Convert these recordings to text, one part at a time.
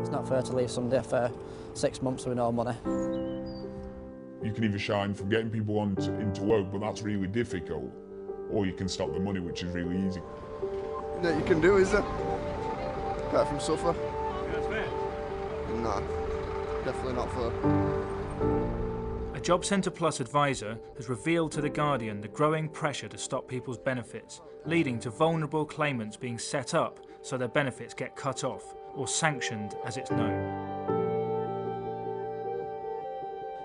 It's not fair to leave somebody for 6 months with no money. You can either shine from getting people into work, but that's really difficult, or you can stop the money, which is really easy. That you can do, is there? Apart from suffer. That's fair. No, definitely not fair. A Jobcentre Plus advisor has revealed to The Guardian the growing pressure to stop people's benefits, leading to vulnerable claimants being set up so their benefits get cut off, or sanctioned as it's known.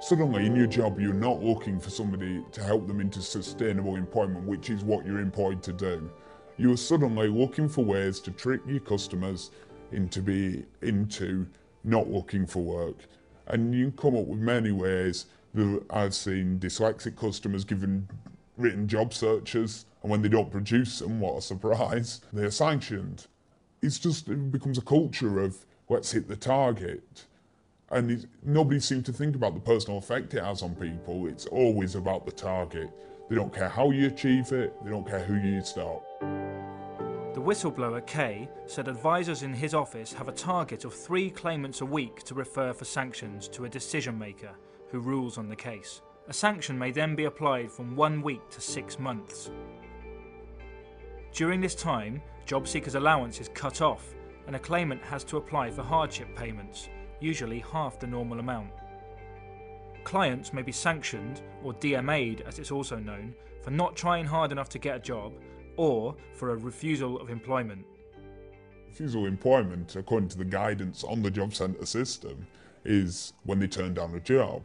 Suddenly in your job you're not looking for somebody to help them into sustainable employment, which is what you're employed to do. You're suddenly looking for ways to trick your customers into not looking for work. And you can come up with many ways. I've seen dyslexic customers given written job searches, and when they don't produce them, what a surprise, they're sanctioned. It becomes a culture of let's hit the target. And nobody seems to think about the personal effect it has on people. It's always about the target. They don't care how you achieve it, they don't care who you stop. The whistleblower, Kay, said advisors in his office have a target of 3 claimants a week to refer for sanctions to a decision maker who rules on the case. A sanction may then be applied from 1 week to 6 months. During this time, job seekers' allowance is cut off and a claimant has to apply for hardship payments, usually half the normal amount. Clients may be sanctioned, or DMA'd as it's also known, for not trying hard enough to get a job, or for a refusal of employment. Refusal of employment, according to the guidance on the Jobcentre system, is when they turn down a job.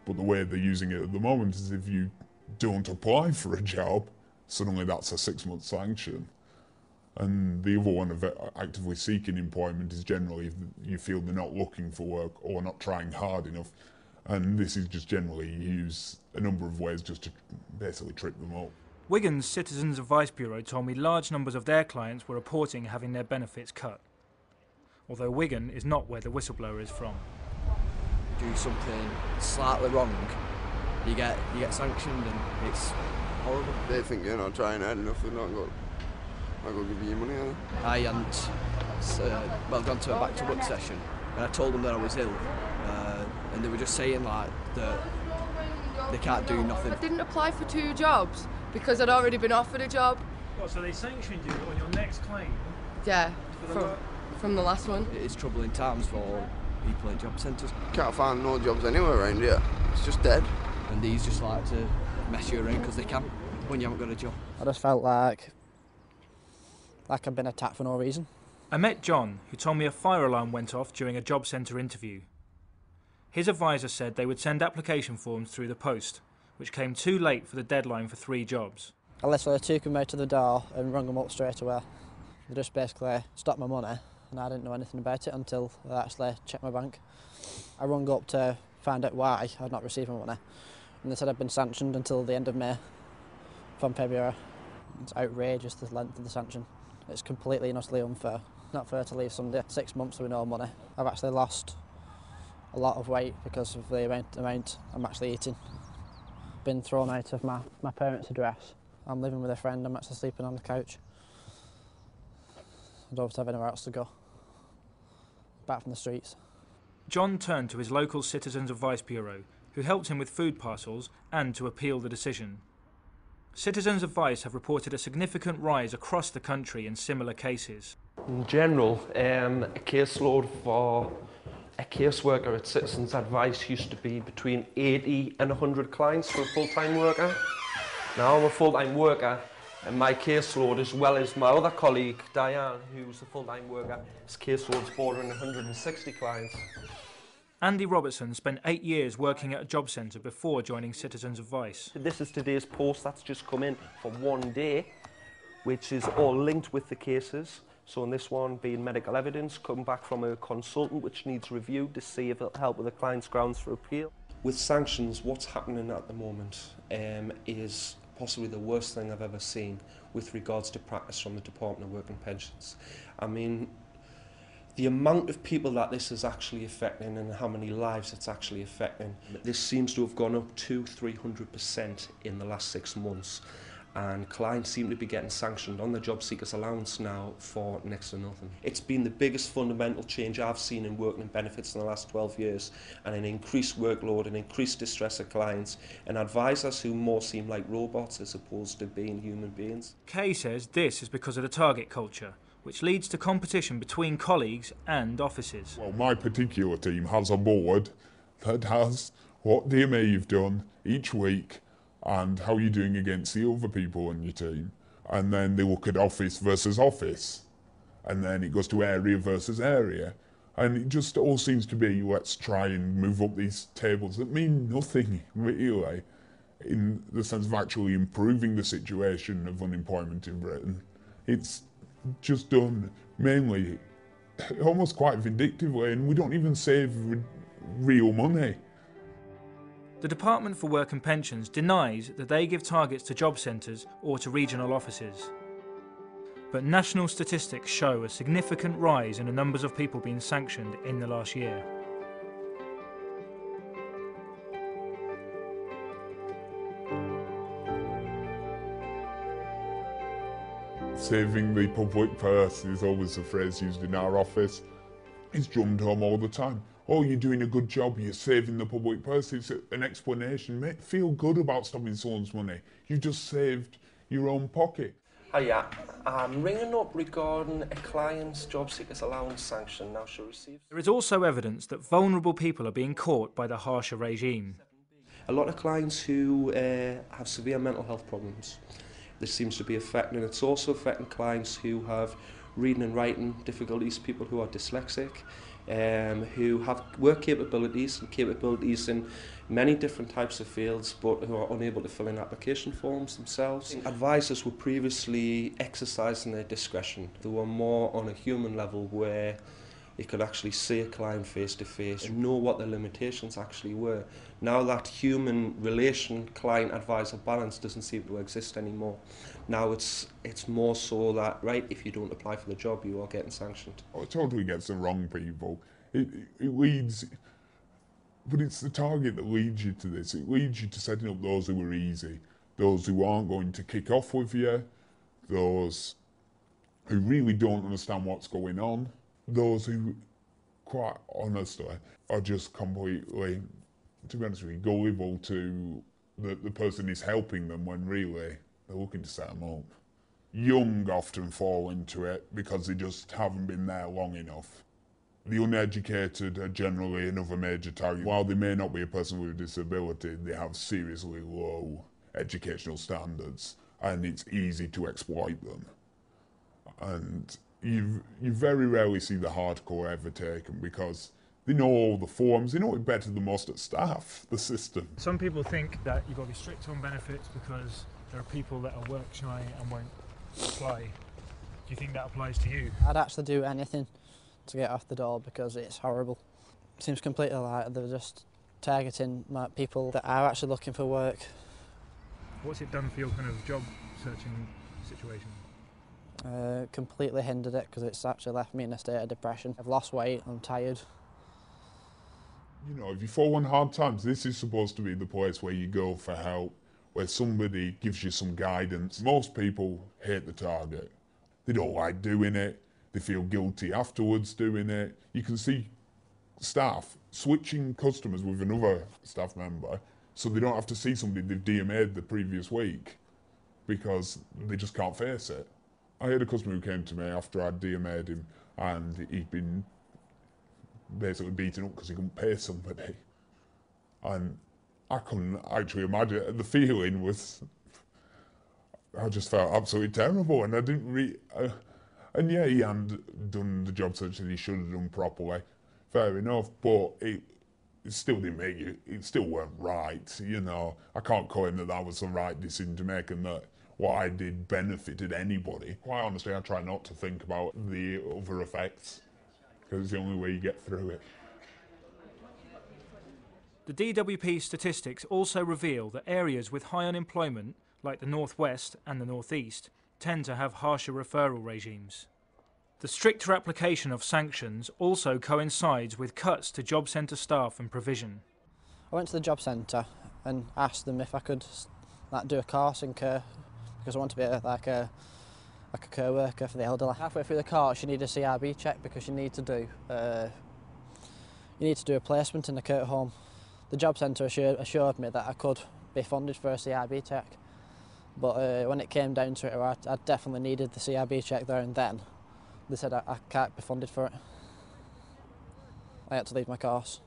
But the way they're using it at the moment is if you don't apply for a job, suddenly that's a 6-month sanction. And the other one of actively seeking employment is generally if you feel they're not looking for work or not trying hard enough. And this is just generally used a number of ways just to basically trick them up. Wigan's Citizens Advice Bureau told me large numbers of their clients were reporting having their benefits cut. Although Wigan is not where the whistleblower is from. Do something slightly wrong, you get sanctioned, and it's horrible. They think you're not trying hard enough, they're not going to give you your money, are they? I hadn't gone to a back to work session, and I told them that I was ill, and they were just saying like that they can't do nothing. I didn't apply for 2 jobs because I'd already been offered a job. What, so they sanctioned you on your next claim? Yeah, from the last one. It is troubling times for people in job centres. Can't find no jobs anywhere around here. It's just dead. And these just like to mess you around because they can when you haven't got a job. I just felt like I'd been attacked for no reason. I met John, who told me a fire alarm went off during a Jobcentre interview. His advisor said they would send application forms through the post, which came too late for the deadline for 3 jobs. I literally took them out to the door and rung them up straight away. They just basically stopped my money, and I didn't know anything about it until I actually checked my bank. I rung up to find out why I'd not received my money, and they said I'd been sanctioned until the end of May from February. It's outrageous, the length of the sanction. It's completely and utterly unfair. Not fair to leave somebody 6 months with no money. I've actually lost a lot of weight because of the amount I'm actually eating. Been thrown out of my parents' address. I'm living with a friend, I'm actually sleeping on the couch. I don't have anywhere else to go. Back from the streets. John turned to his local Citizens Advice Bureau, who helped him with food parcels and to appeal the decision. Citizens Advice have reported a significant rise across the country in similar cases. In general, a caseload for a caseworker at Citizens Advice used to be between 80 and 100 clients for a full-time worker. Now I'm a full-time worker, and my caseload, as well as my other colleague, Diane, who's a full-time worker, his caseload's bordering 160 clients. Andy Robertson spent 8 years working at a job centre before joining Citizens Advice. This is today's post that's just come in for 1 day, which is all linked with the cases. So in this one being medical evidence, come back from a consultant which needs review to see if it'll help with the client's grounds for appeal. With sanctions, what's happening at the moment is possibly the worst thing I've ever seen with regards to practice from the Department of Work and Pensions. I mean, the amount of people that this is actually affecting and how many lives it's actually affecting, this seems to have gone up to 300% in the last 6 months. and clients seem to be getting sanctioned on the job seekers allowance now for next to nothing. It's been the biggest fundamental change I've seen in working and benefits in the last 12 years, and an increased workload and increased distress of clients and advisors who more seem like robots as opposed to being human beings. Kay says this is because of the target culture, which leads to competition between colleagues and offices. Well, my particular team has a board that has what DMA you've done each week and how you're doing against the other people on your team. And then they look at office versus office. And then it goes to area versus area. And it just all seems to be, let's try and move up these tables that mean nothing, really, in the sense of actually improving the situation of unemployment in Britain. It's just done mainly almost quite vindictively, and we don't even save real money. The Department for Work and Pensions denies that they give targets to job centres or to regional offices. But national statistics show a significant rise in the numbers of people being sanctioned in the last year. Saving the public purse is always a phrase used in our office. It's drummed home all the time. Oh, you're doing a good job, you're saving the public purse. It's an explanation. Feel good about stopping someone's money. You've just saved your own pocket. Hiya, I'm ringing up regarding a client's job seekers allowance sanction now she received. There is also evidence that vulnerable people are being caught by the harsher regime. A lot of clients who have severe mental health problems. This seems to be affecting, and it's also affecting clients who have reading and writing difficulties, people who are dyslexic, who have work capabilities and capabilities in many different types of fields, but who are unable to fill in application forms themselves. Advisors were previously exercising their discretion. They were more on a human level where you could actually see a client face to face and know what their limitations actually were. Now that human relation, client-advisor balance doesn't seem to exist anymore. Now it's more so that, right, if you don't apply for the job, you are getting sanctioned. Oh, it totally gets the wrong people. It leads, but it's the target that leads you to this. It leads you to setting up those who are easy, those who aren't going to kick off with you, those who really don't understand what's going on, those who, quite honestly, are just completely, to be honest with you, gullible to the person is helping them when really they're looking to set them up. Young often fall into it because they just haven't been there long enough. The uneducated are generally another major target. While they may not be a person with a disability, they have seriously low educational standards, and it's easy to exploit them. And you very rarely see the hardcore ever taken because they know all the forms, they know it better than most at staff, the system. Some people think that you've got to be strict on benefits because there are people that are work shy and won't apply. Do you think that applies to you? I'd actually do anything to get off the door because it's horrible. It seems completely like they're just targeting people that are actually looking for work. What's it done for your kind of job searching situation? Completely hindered it because it's actually left me in a state of depression. I've lost weight, I'm tired. You know, if you fall on hard times, this is supposed to be the place where you go for help, where somebody gives you some guidance. Most people hate the target. They don't like doing it. They feel guilty afterwards doing it. You can see staff switching customers with another staff member so they don't have to see somebody they've DMA'd the previous week because they just can't face it. I had a customer who came to me after I'd DMA'd him and he'd been basically beaten up because he couldn't pay somebody. And I couldn't actually imagine it. The feeling was, I just felt absolutely terrible, and I didn't and yeah, he hadn't done the job search that he should have done properly, fair enough, but it still didn't make it, it still weren't right, you know. I can't claim that that was the right decision to make and that what I did benefited anybody. Quite honestly, I try not to think about the other effects, because it's the only way you get through it. The DWP statistics also reveal that areas with high unemployment, like the North West and the North East, tend to have harsher referral regimes. The stricter application of sanctions also coincides with cuts to Jobcentre staff and provision. I went to the Jobcentre and asked them if I could do a course in care, because I want to be like a co-worker for the elderly. Halfway through the course you need a CRB check because you need to do a placement in the care home. The Jobcentre assured me that I could be funded for a CRB check, but when it came down to it, I definitely needed the CRB check there and then. They said I can't be funded for it. I had to leave my course.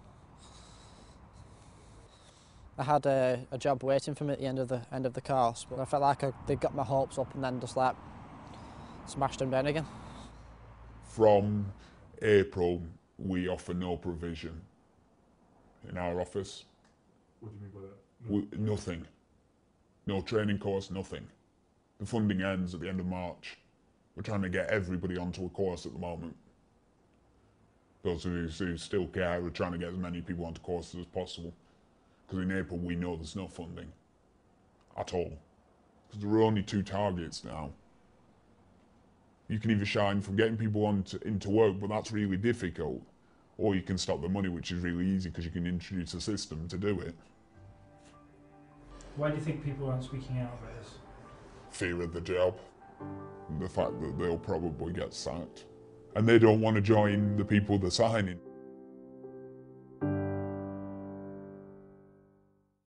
I had a job waiting for me at the end of the course, but I felt like they got my hopes up and then just like smashed them down again. From April, we offer no provision in our office. What do you mean by that? Nothing. No training course, nothing. The funding ends at the end of March. We're trying to get everybody onto a course at the moment. Those who still care, we're trying to get as many people onto courses as possible. Because in April we know there's no funding at all. Because there are only 2 targets now. You can either shine from getting people into work, but that's really difficult, or you can stop the money, which is really easy because you can introduce a system to do it. Why do you think people aren't speaking out about this? Fear of the job, the fact that they'll probably get sacked. And they don't want to join the people they're signing.